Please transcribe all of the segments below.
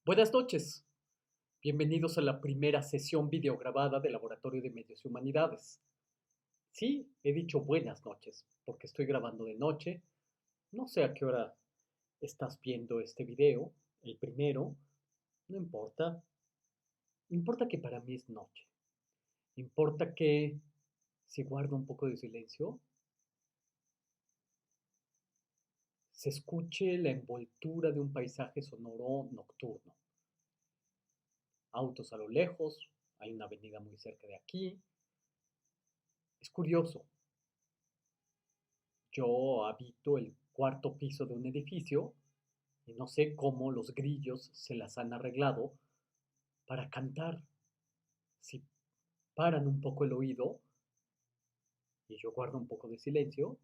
Buenas noches, bienvenidos a la primera sesión videograbada del Laboratorio de Medios y Humanidades. Sí, he dicho buenas noches, porque estoy grabando de noche. No sé a qué hora estás viendo este video, el primero, no importa. Importa que para mí es noche. Importa que si guardo un poco de silencio, se escuche la envoltura de un paisaje sonoro nocturno. Autos a lo lejos, hay una avenida muy cerca de aquí. Es curioso. Yo habito el cuarto piso de un edificio y no sé cómo los grillos se las han arreglado para cantar. Si paran un poco el oído y yo guardo un poco de silencio,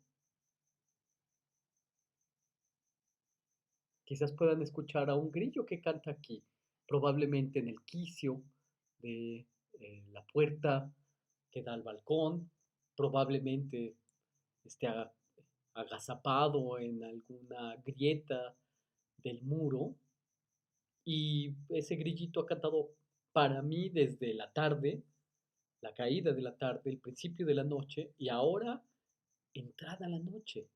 quizás puedan escuchar a un grillo que canta aquí, probablemente en el quicio de la puerta que da al balcón, probablemente esté agazapado en alguna grieta del muro. Y ese grillito ha cantado para mí desde la tarde, la caída de la tarde, el principio de la noche y ahora entrada la noche.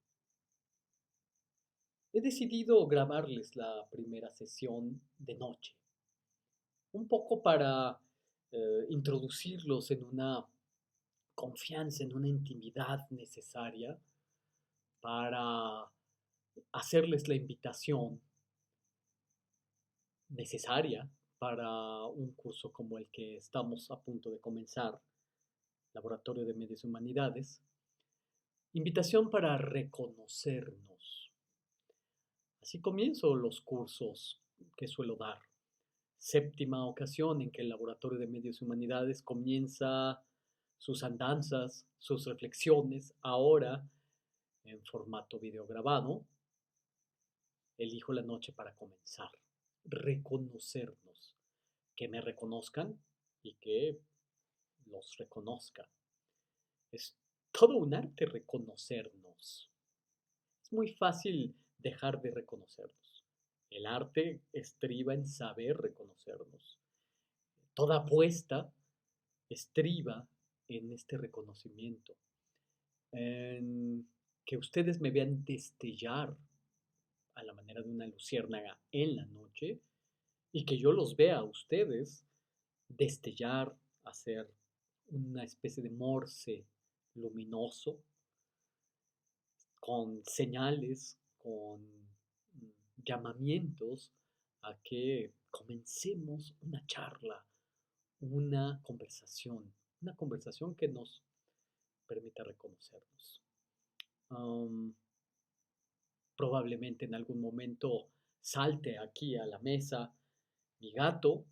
He decidido grabarles la primera sesión de noche, un poco para introducirlos en una confianza, en una intimidad necesaria para hacerles la invitación necesaria para un curso como el que estamos a punto de comenzar, Laboratorio de Medios y Humanidades. Invitación para reconocernos. Así comienzo los cursos que suelo dar. Séptima ocasión en que el Laboratorio de Medios y Humanidades comienza sus andanzas, sus reflexiones, ahora en formato videograbado. Elijo la noche para comenzar. Reconocernos. Que me reconozcan y que los reconozca. Es todo un arte reconocernos. Es muy fácil dejar de reconocernos. El arte estriba en saber reconocernos. Toda apuesta estriba en este reconocimiento, en que ustedes me vean destellar a la manera de una luciérnaga en la noche y que yo los vea a ustedes destellar, hacer una especie de morse luminoso con señales, con llamamientos a que comencemos una conversación que nos permita reconocernos. Um, Probablemente en algún momento salte aquí a la mesa mi gato,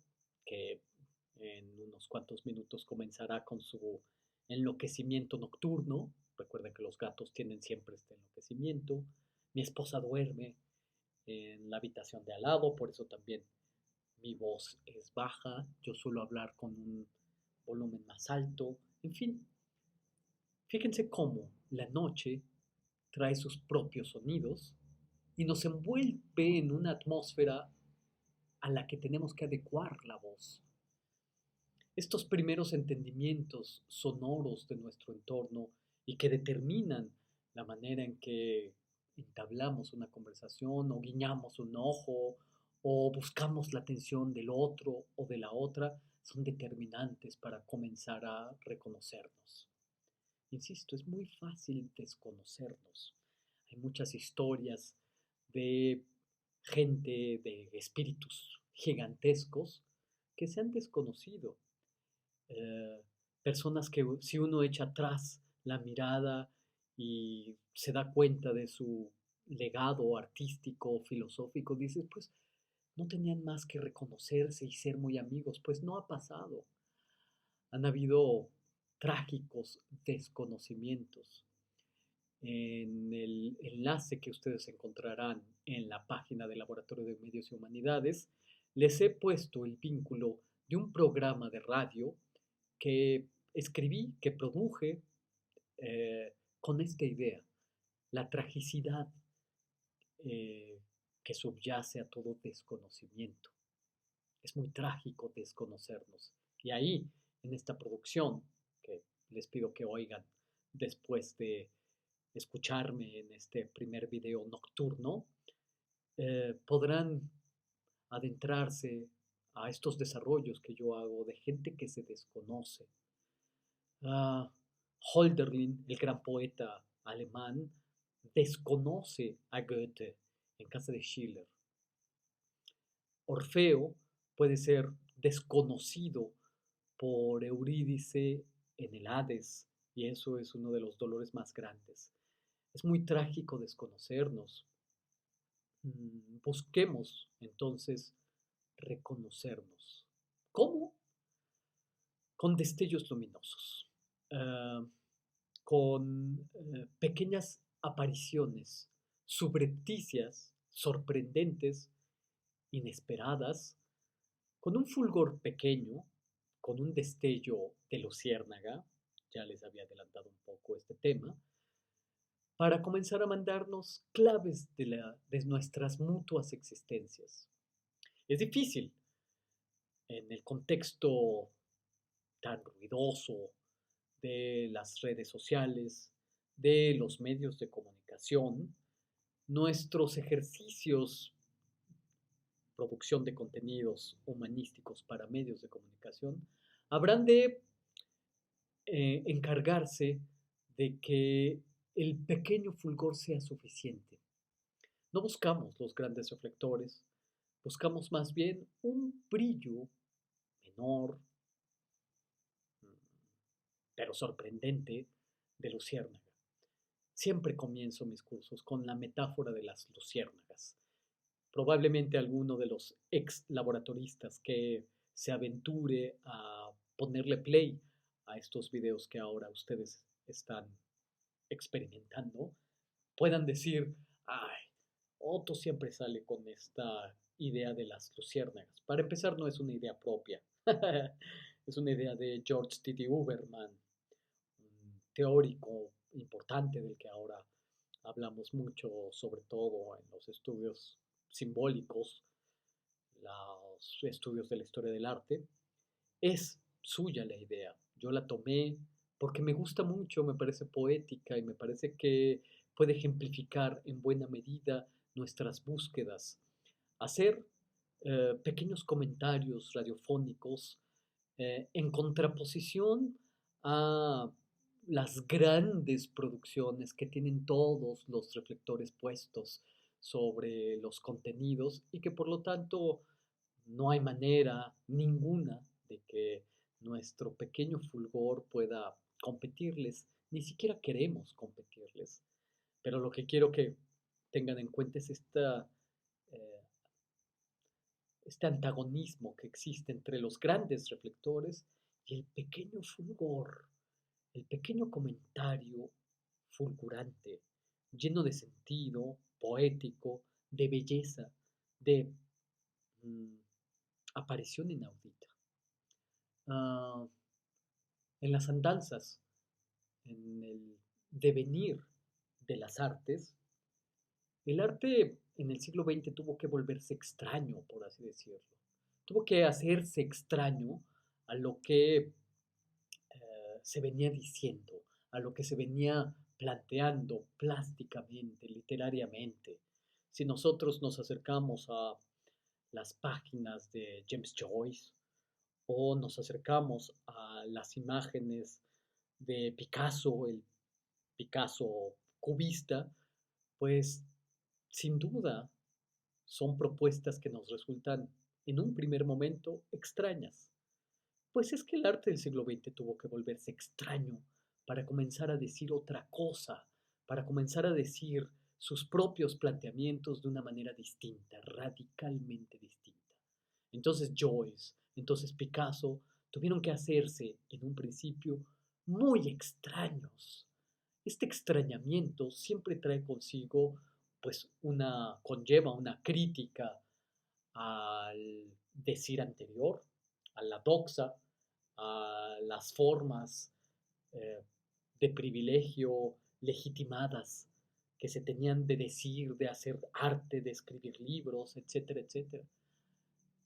que en unos cuantos minutos comenzará con su enloquecimiento nocturno. Recuerden que los gatos tienen siempre este enloquecimiento. Mi esposa duerme en la habitación de al lado, por eso también mi voz es baja. Yo suelo hablar con un volumen más alto. En fin, fíjense cómo la noche trae sus propios sonidos y nos envuelve en una atmósfera a la que tenemos que adecuar la voz. Estos primeros entendimientos sonoros de nuestro entorno y que determinan la manera en que entablamos una conversación o guiñamos un ojo o buscamos la atención del otro o de la otra, son determinantes para comenzar a reconocernos. Insisto, es muy fácil desconocernos. Hay muchas historias de gente, de espíritus gigantescos que se han desconocido. Eh, Personas que si uno echa atrás la mirada y se da cuenta de su legado artístico, filosófico, dices, pues no tenían más que reconocerse y ser muy amigos, pues no ha pasado. Han habido trágicos desconocimientos. En el enlace que ustedes encontrarán en la página del Laboratorio de Medios y Humanidades, les he puesto el vínculo de un programa de radio que escribí, que produje con esta idea, la tragicidad que subyace a todo desconocimiento. Es muy trágico desconocernos. Y ahí, en esta producción, que les pido que oigan después de escucharme en este primer video nocturno, podrán adentrarse a estos desarrollos que yo hago de gente que se desconoce. Ah, Hölderlin, el gran poeta alemán, desconoce a Goethe en casa de Schiller. Orfeo puede ser desconocido por Eurídice en el Hades, y eso es uno de los dolores más grandes. Es muy trágico desconocernos. Busquemos entonces reconocernos. ¿Cómo? Con destellos luminosos, ah, con pequeñas apariciones subrepticias, sorprendentes, inesperadas, con un fulgor pequeño, con un destello de luciérnaga, ya les había adelantado un poco este tema, para comenzar a mandarnos claves de nuestras mutuas existencias. Es difícil en el contexto tan ruidoso de las redes sociales, de los medios de comunicación, nuestros ejercicios, producción de contenidos humanísticos para medios de comunicación, habrán de encargarse de que el pequeño fulgor sea suficiente. No buscamos los grandes reflectores, buscamos más bien un brillo menor, pero sorprendente, de luciérnaga. Siempre comienzo mis cursos con la metáfora de las luciérnagas. Probablemente alguno de los ex laboratoristas que se aventure a ponerle play a estos videos que ahora ustedes están experimentando, puedan decir, ay, Otto siempre sale con esta idea de las luciérnagas. Para empezar, no es una idea propia. Es una idea de George T. Uberman, un teórico importante del que ahora hablamos mucho, sobre todo en los estudios simbólicos, los estudios de la historia del arte. Es suya la idea. Yo la tomé porque me gusta mucho, me parece poética y me parece que puede ejemplificar en buena medida nuestras búsquedas. Hacer pequeños comentarios radiofónicos en contraposición a las grandes producciones que tienen todos los reflectores puestos sobre los contenidos y que por lo tanto no hay manera ninguna de que nuestro pequeño fulgor pueda competirles, ni siquiera queremos competirles, pero lo que quiero que tengan en cuenta es eh, este antagonismo que existe entre los grandes reflectores y el pequeño fulgor, el pequeño comentario fulgurante, lleno de sentido, poético, de belleza, de mm, aparición inaudita. Ah, en las andanzas, en el devenir de las artes, el arte en el siglo XX tuvo que volverse extraño, por así decirlo. Tuvo que hacerse extraño a lo que se venía diciendo, a lo que se venía planteando plásticamente, literariamente. Si nosotros nos acercamos a las páginas de James Joyce o nos acercamos a las imágenes de Picasso, el Picasso cubista, pues sin duda son propuestas que nos resultan en un primer momento extrañas. Pues es que el arte del siglo XX tuvo que volverse extraño para comenzar a decir otra cosa, para comenzar a decir sus propios planteamientos de una manera distinta, radicalmente distinta. Entonces Joyce, entonces Picasso tuvieron que hacerse en un principio muy extraños. Este extrañamiento siempre trae consigo, pues, conlleva una crítica al decir anterior, a la doxa, a las formas eh, de privilegio legitimadas que se tenían de decir, de hacer arte, de escribir libros, etcétera, etcétera.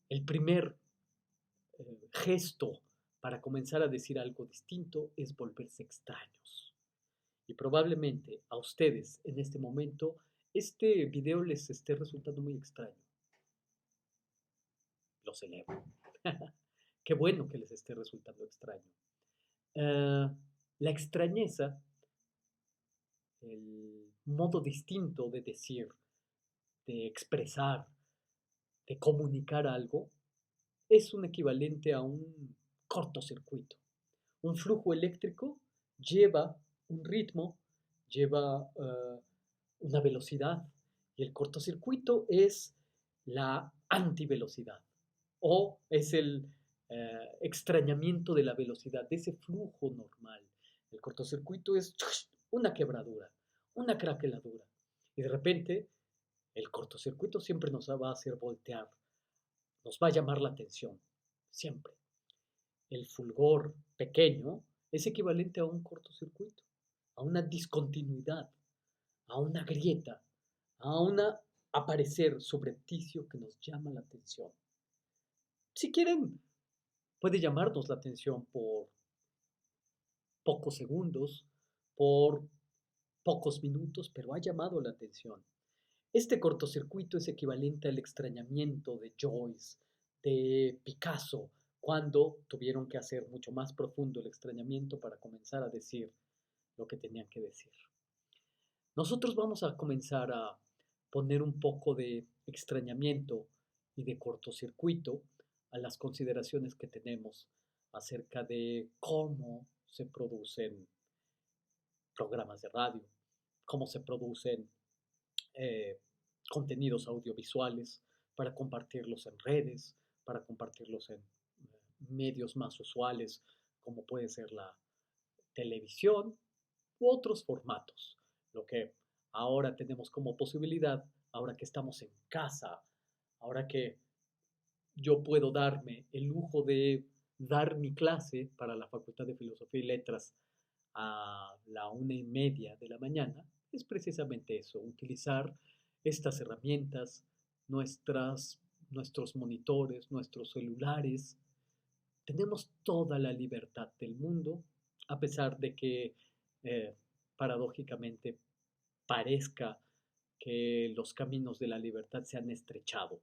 El primer gesto para comenzar a decir algo distinto es volverse extraños. Y probablemente a ustedes en este momento este video les esté resultando muy extraño. Lo celebro. Qué bueno que les esté resultando extraño. Eh, la extrañeza, el modo distinto de decir, de expresar, de comunicar algo, es un equivalente a un cortocircuito. Un flujo eléctrico lleva un ritmo, lleva una velocidad, y el cortocircuito es la antivelocidad o es el extrañamiento de la velocidad, de ese flujo normal. El cortocircuito es una quebradura, una craqueladura. Y de repente el cortocircuito siempre nos va a hacer voltear, nos va a llamar la atención, siempre. El fulgor pequeño es equivalente a un cortocircuito, a una discontinuidad, a una grieta, a un aparecer subrepticio que nos llama la atención. Si quieren, puede llamarnos la atención por pocos segundos, por pocos minutos, pero ha llamado la atención. Este cortocircuito es equivalente al extrañamiento de Joyce, de Picasso, cuando tuvieron que hacer mucho más profundo el extrañamiento para comenzar a decir lo que tenían que decir. Nosotros vamos a comenzar a poner un poco de extrañamiento y de cortocircuito a las consideraciones que tenemos acerca de cómo se producen programas de radio, cómo se producen eh, contenidos audiovisuales para compartirlos en redes, para compartirlos en medios más usuales, como puede ser la televisión u otros formatos. Lo que ahora tenemos como posibilidad, ahora que estamos en casa, ahora que yo puedo darme el lujo de dar mi clase para la Facultad de Filosofía y Letras a la 1:30 de la mañana, es precisamente eso, utilizar estas herramientas, nuestras, nuestros monitores, nuestros celulares. Tenemos toda la libertad del mundo, a pesar de que eh, paradójicamente parezca que los caminos de la libertad se han estrechado.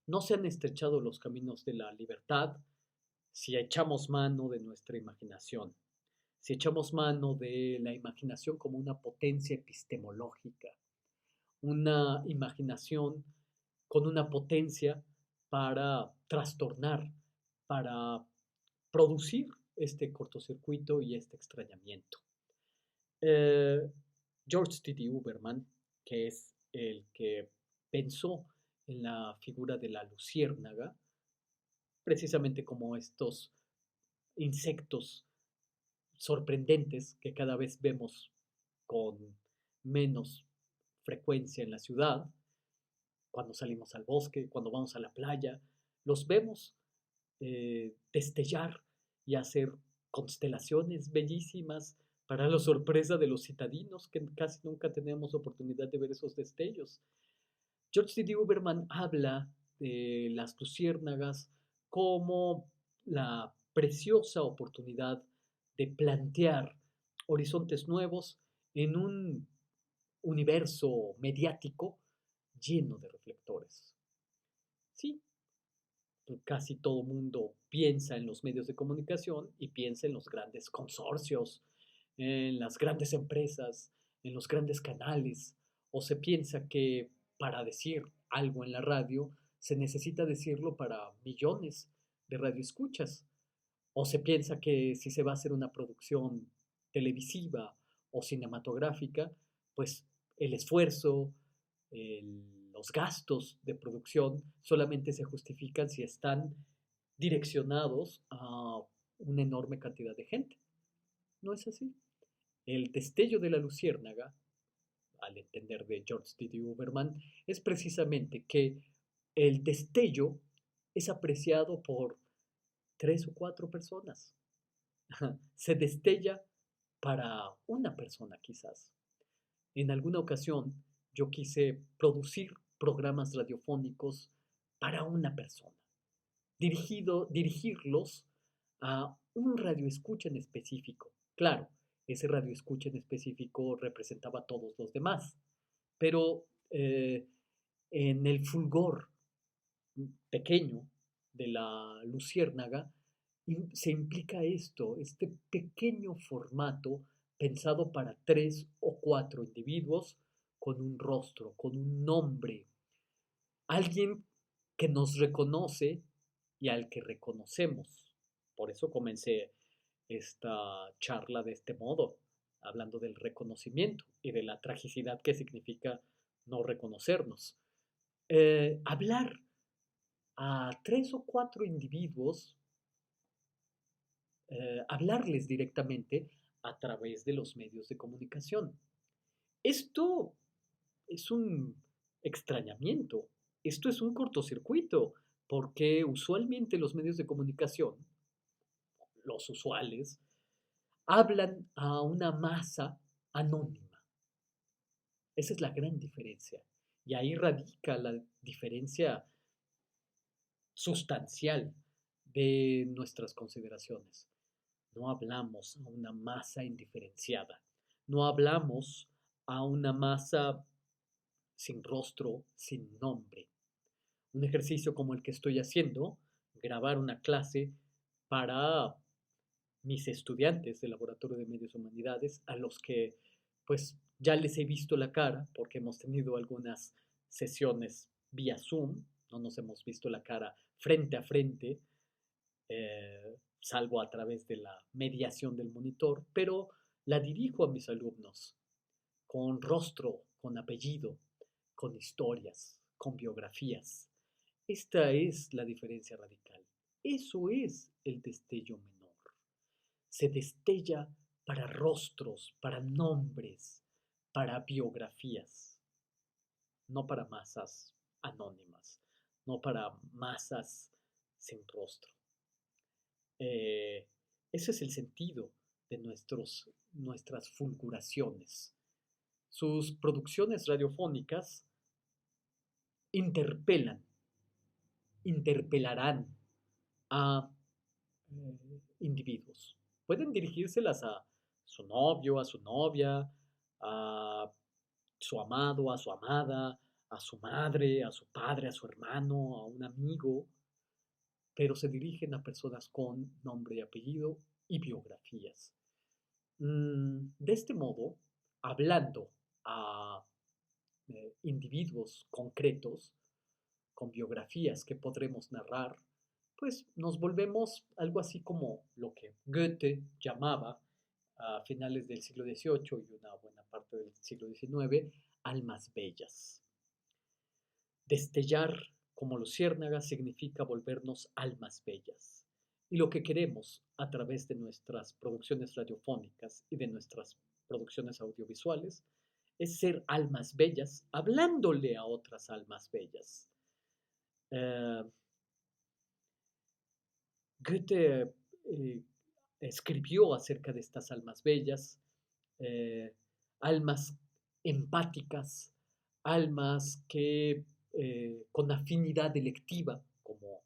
No se han estrechado los caminos de la libertad si echamos mano de nuestra imaginación, si echamos mano de la imaginación como una potencia epistemológica, una imaginación con una potencia para trastornar, para producir este cortocircuito y este extrañamiento. Eh, George T.D. Uberman, que es el que pensó en la figura de la luciérnaga, precisamente como estos insectos sorprendentes que cada vez vemos con menos frecuencia en la ciudad, cuando salimos al bosque, cuando vamos a la playa, los vemos destellar y hacer constelaciones bellísimas para la sorpresa de los citadinos que casi nunca tenemos oportunidad de ver esos destellos. George T.D. Uberman habla de las luciérnagas como la preciosa oportunidad de plantear horizontes nuevos en un universo mediático lleno de reflectores. Sí, casi todo mundo piensa en los medios de comunicación y piensa en los grandes consorcios, en las grandes empresas, en los grandes canales, o se piensa que para decir algo en la radio se necesita decirlo para millones de radioescuchas, o se piensa que si se va a hacer una producción televisiva o cinematográfica, pues el esfuerzo, los gastos de producción solamente se justifican si están direccionados a una enorme cantidad de gente. No es así. El destello de la luciérnaga, al entender de George T.D. Uberman, es precisamente que el destello es apreciado por 3 o 4 personas. Se destella para una persona quizás. En alguna ocasión yo quise producir programas radiofónicos para una persona. dirigirlos a un radioescucha en específico. Claro, ese radioescucha en específico representaba a todos los demás, pero en el fulgor pequeño de la luciérnaga se implica esto, este pequeño formato pensado para 3 o 4 individuos con un rostro, con un nombre, alguien que nos reconoce y al que reconocemos. Por eso comencé esta charla de este modo, hablando del reconocimiento y de la tragicidad que significa no reconocernos. Hablar a 3 o 4 individuos, hablarles directamente a través de los medios de comunicación. Esto es un extrañamiento, esto es un cortocircuito, porque usualmente los medios de comunicación, los usuales, hablan a una masa anónima. Esa es la gran diferencia. Y ahí radica la diferencia sustancial de nuestras consideraciones. No hablamos a una masa indiferenciada. No hablamos a una masa sin rostro, sin nombre. Un ejercicio como el que estoy haciendo, grabar una clase para mis estudiantes del Laboratorio de Medios Humanidades, a los que pues ya les he visto la cara, porque hemos tenido algunas sesiones vía Zoom, no nos hemos visto la cara frente a frente, salvo a través de la mediación del monitor, pero la dirijo a mis alumnos con rostro, con apellido, con historias, con biografías. Esta es la diferencia radical. Eso es el destello menor. Se destella para rostros, para nombres, para biografías, no para masas anónimas, no para masas sin rostro. Ese es el sentido de nuestras fulguraciones. Sus producciones radiofónicas interpelan, interpelarán a individuos. Pueden dirigírselas a su novio, a su novia, a su amado, a su amada, a su madre, a su padre, a su hermano, a un amigo, pero se dirigen a personas con nombre y apellido y biografías. De este modo, hablando a individuos concretos, con biografías que podremos narrar, pues nos volvemos algo así como lo que Goethe llamaba a finales del siglo XVIII y una buena parte del siglo XIX, almas bellas. Destellar como luciérnagas significa volvernos almas bellas. Y lo que queremos a través de nuestras producciones radiofónicas y de nuestras producciones audiovisuales es ser almas bellas hablándole a otras almas bellas. Eh, Goethe escribió acerca de estas almas bellas, eh, almas empáticas, almas que con afinidad electiva, como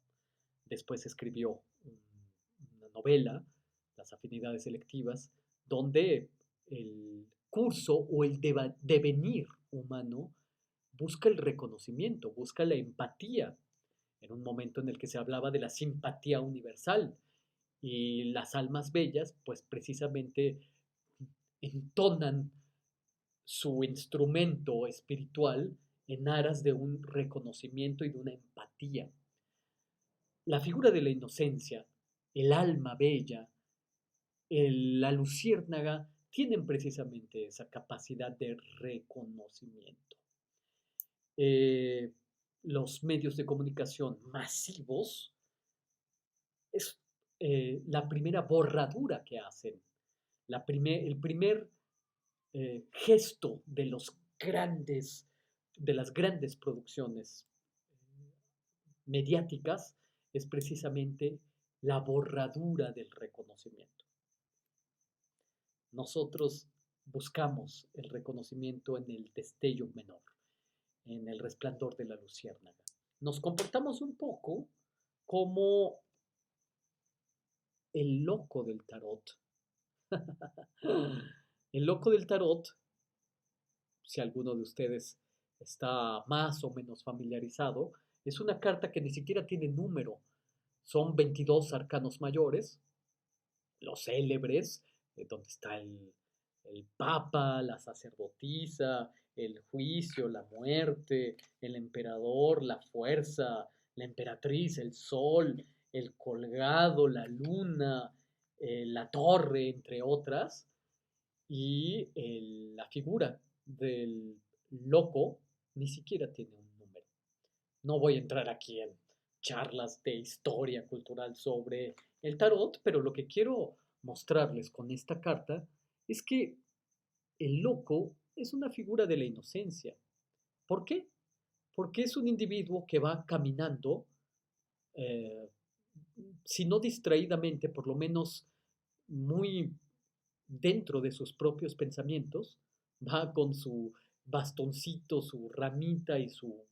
después escribió una novela, Las afinidades electivas, donde el curso o el devenir humano busca el reconocimiento, busca la empatía, en un momento en el que se hablaba de la simpatía universal. Y las almas bellas, pues precisamente entonan su instrumento espiritual en aras de un reconocimiento y de una empatía. La figura de la inocencia, el alma bella, la luciérnaga, tienen precisamente esa capacidad de reconocimiento. Eh, los medios de comunicación masivos es la primera borradura que hacen, el primer gesto de las grandes producciones mediáticas es precisamente la borradura del reconocimiento. Nosotros buscamos el reconocimiento en el destello menor, en el resplandor de la luciérnaga. Nos comportamos un poco como el loco del tarot. El loco del tarot, si alguno de ustedes está más o menos familiarizado, es una carta que ni siquiera tiene número. Son 22 arcanos mayores, los célebres, donde está el papa, la sacerdotisa, el juicio, la muerte, el emperador, la fuerza, la emperatriz, el sol, el colgado, la luna, la torre, entre otras, y la figura del loco ni siquiera tiene un número. No voy a entrar aquí en charlas de historia cultural sobre el tarot, pero lo que quiero mostrarles con esta carta es que el loco es una figura de la inocencia. ¿Por qué? Porque es un individuo que va caminando, eh, si no distraídamente, por lo menos muy dentro de sus propios pensamientos, va con su bastoncito, su ramita y su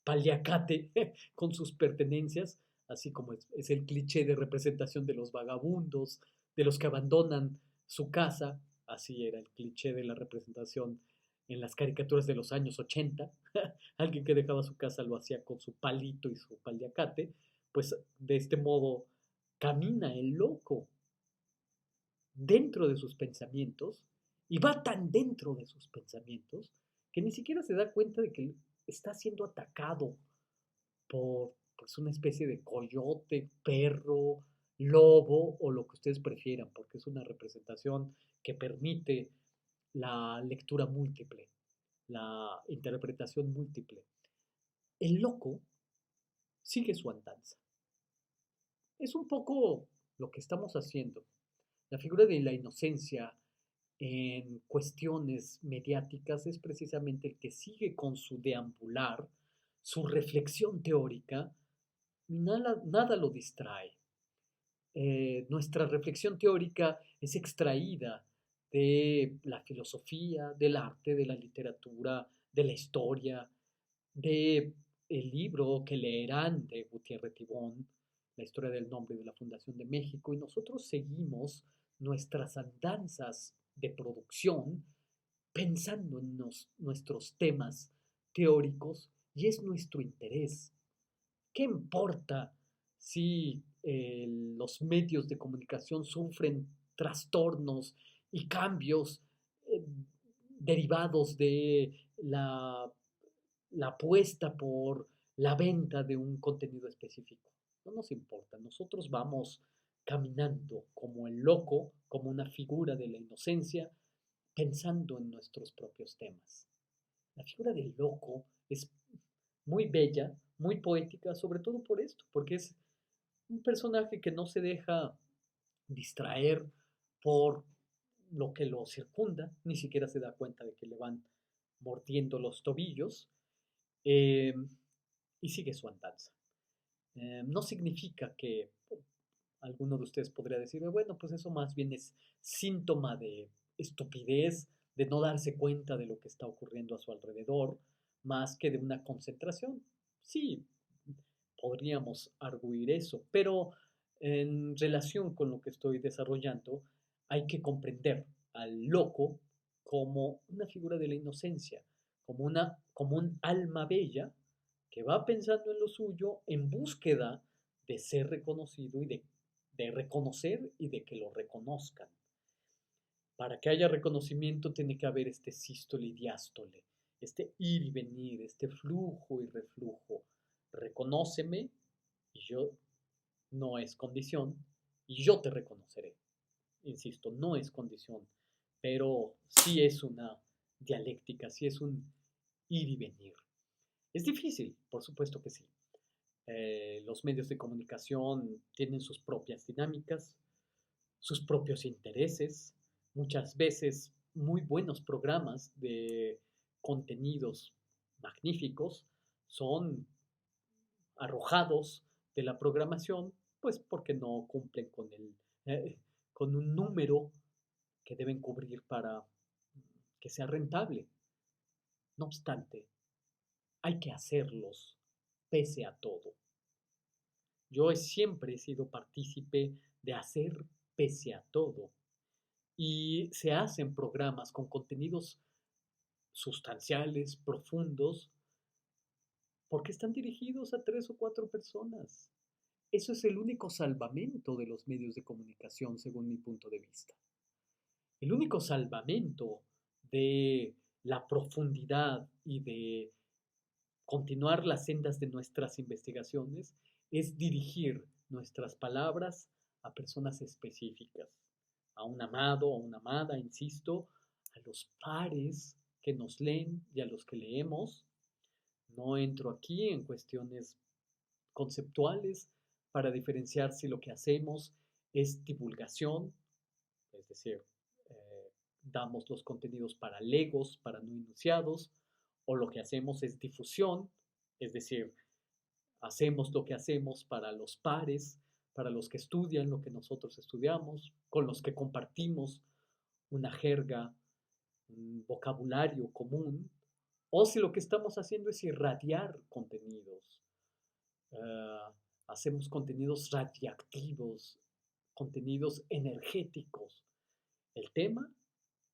paliacate con sus pertenencias, así como es el cliché de representación de los vagabundos, de los que abandonan su casa, así era el cliché de la representación en las caricaturas de los años 80, alguien que dejaba su casa lo hacía con su palito y su paliacate, pues de este modo camina el loco dentro de sus pensamientos y va tan dentro de sus pensamientos que ni siquiera se da cuenta de que está siendo atacado por pues, una especie de coyote, perro, lobo o lo que ustedes prefieran, porque es una representación que permite la lectura múltiple, la interpretación múltiple. El loco sigue su andanza. Es un poco lo que estamos haciendo. La figura de la inocencia en cuestiones mediáticas es precisamente el que sigue con su deambular, su reflexión teórica, y nada lo distrae. Nuestra reflexión teórica es extraída de la filosofía, del arte, de la literatura, de la historia, de el libro que leerán de Gutiérrez Tibón, la historia del nombre de la Fundación de México, y nosotros seguimos nuestras andanzas de producción pensando en nuestros temas teóricos y es nuestro interés. ¿Qué importa si los medios de comunicación sufren trastornos y cambios eh, derivados de la apuesta por la venta de un contenido específico? No nos importa, nosotros vamos caminando como el loco, como una figura de la inocencia, pensando en nuestros propios temas. La figura del loco es muy bella, muy poética, sobre todo por esto, porque es un personaje que no se deja distraer por lo que lo circunda, ni siquiera se da cuenta de que le van mordiendo los tobillos, eh, y sigue su andanza. No significa que alguno de ustedes podría decir, bueno, pues eso más bien es síntoma de estupidez, de no darse cuenta de lo que está ocurriendo a su alrededor, más que de una concentración. Sí, podríamos arguir eso, pero en relación con lo que estoy desarrollando, hay que comprender al loco como una figura de la inocencia, como un alma bella que va pensando en lo suyo en búsqueda de ser reconocido y de reconocer y de que lo reconozcan. Para que haya reconocimiento tiene que haber este sístole y diástole, este ir y venir, este flujo y reflujo. Reconóceme y yo no es condición y yo te reconoceré. Insisto, no es condición, pero sí es una dialéctica, sí es un ir y venir. Es difícil, por supuesto que sí. Los medios de comunicación tienen sus propias dinámicas, sus propios intereses, muchas veces muy buenos programas de contenidos magníficos son arrojados de la programación, pues porque no cumplen eh, con un número que deben cubrir para que sea rentable. No obstante, hay que hacerlos pese a todo. Yo siempre he sido partícipe de hacer pese a todo. Y se hacen programas con contenidos sustanciales, profundos, porque están dirigidos a 3 o 4 personas. Eso es el único salvamento de los medios de comunicación, según mi punto de vista. El único salvamento de la profundidad y de continuar las sendas de nuestras investigaciones es dirigir nuestras palabras a personas específicas, a un amado, a una amada, insisto, a los pares que nos leen y a los que leemos. No entro aquí en cuestiones conceptuales para diferenciar si lo que hacemos es divulgación, es decir, damos los contenidos para legos, para no iniciados, o lo que hacemos es difusión, es decir, hacemos lo que hacemos para los pares, para los que estudian lo que nosotros estudiamos, con los que compartimos una jerga, un vocabulario común, o si lo que estamos haciendo es irradiar contenidos, uh, hacemos contenidos radiactivos, contenidos energéticos. El tema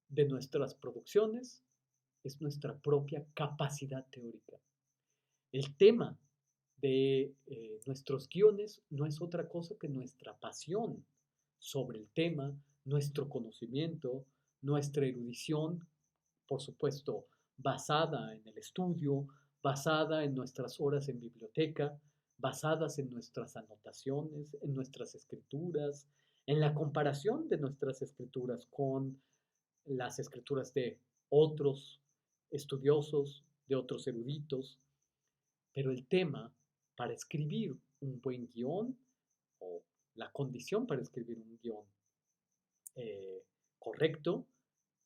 de nuestras producciones es nuestra propia capacidad teórica. El tema de nuestros guiones no es otra cosa que nuestra pasión sobre el tema, nuestro conocimiento, nuestra erudición, por supuesto, basada en el estudio, basada en nuestras horas en biblioteca, basadas en nuestras anotaciones, en nuestras escrituras, en la comparación de nuestras escrituras con las escrituras de otros estudiosos, de otros eruditos, pero el tema para escribir un buen guión o la condición para escribir un guión eh, correcto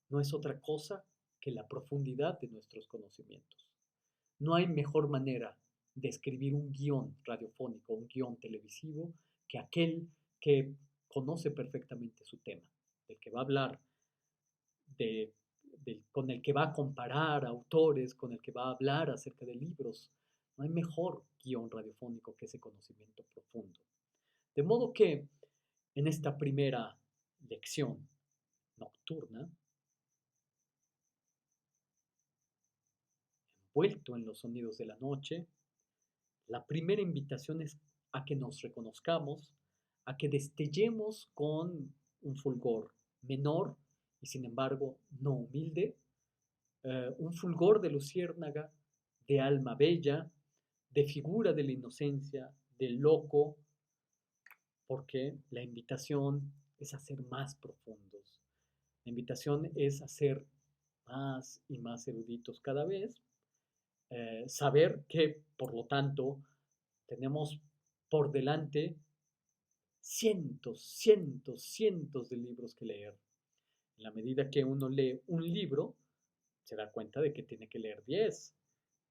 no es otra cosa que la profundidad de nuestros conocimientos. No hay mejor manera de escribir un guión radiofónico, un guión televisivo, que aquel que conoce perfectamente su tema, del que va a hablar, de, con el que va a comparar autores, con el que va a hablar acerca de libros. No hay mejor guión radiofónico que ese conocimiento profundo. De modo que en esta primera lección nocturna, envuelto en los sonidos de la noche, la primera invitación es a que nos reconozcamos, a que destellemos con un fulgor menor y sin embargo no humilde, un fulgor de luciérnaga, de alma bella, de figura de la inocencia, del loco, porque la invitación es a ser más profundos. La invitación es a ser más y más eruditos cada vez, saber que, por lo tanto, tenemos por delante cientos, cientos, cientos de libros que leer. En la medida que uno lee un libro, se da cuenta de que tiene que leer 10.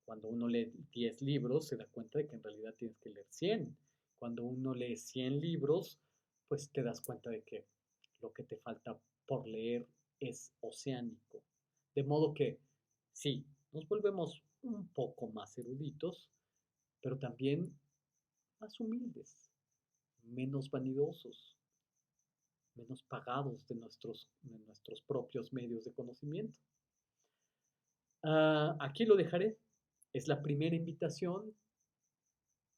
Cuando uno lee 10 libros, se da cuenta de que en realidad tienes que leer 100. Cuando uno lee 100 libros, pues te das cuenta de que lo que te falta por leer es oceánico. De modo que, sí, nos volvemos un poco más eruditos, pero también más humildes, menos vanidosos, menos pagados de nuestros propios medios de conocimiento. Aquí lo dejaré. Es la primera invitación.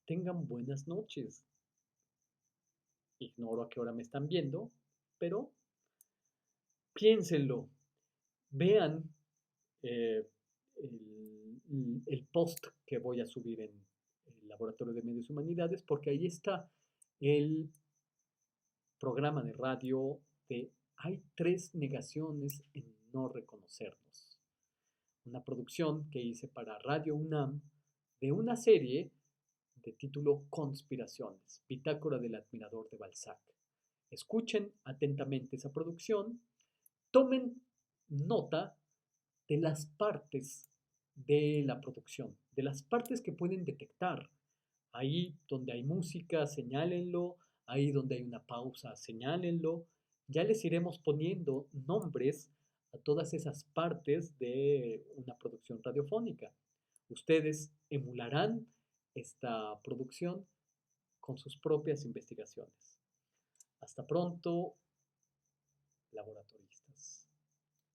Tengan buenas noches. Ignoro a qué hora me están viendo, pero piénsenlo. Vean eh, el post que voy a subir en el Laboratorio de Medios y Humanidades, porque ahí está el programa de radio de Hay 3 negaciones en no reconocernos. Una producción que hice para Radio UNAM de una serie de título Conspiraciones, Bitácora del Admirador de Balzac. Escuchen atentamente esa producción, tomen nota de las partes de la producción, de las partes que pueden detectar. Ahí donde hay música, señálenlo, ahí donde hay una pausa, señálenlo. Ya les iremos poniendo nombres a todas esas partes de una producción radiofónica. Ustedes emularán esta producción con sus propias investigaciones. Hasta pronto, laboratoristas.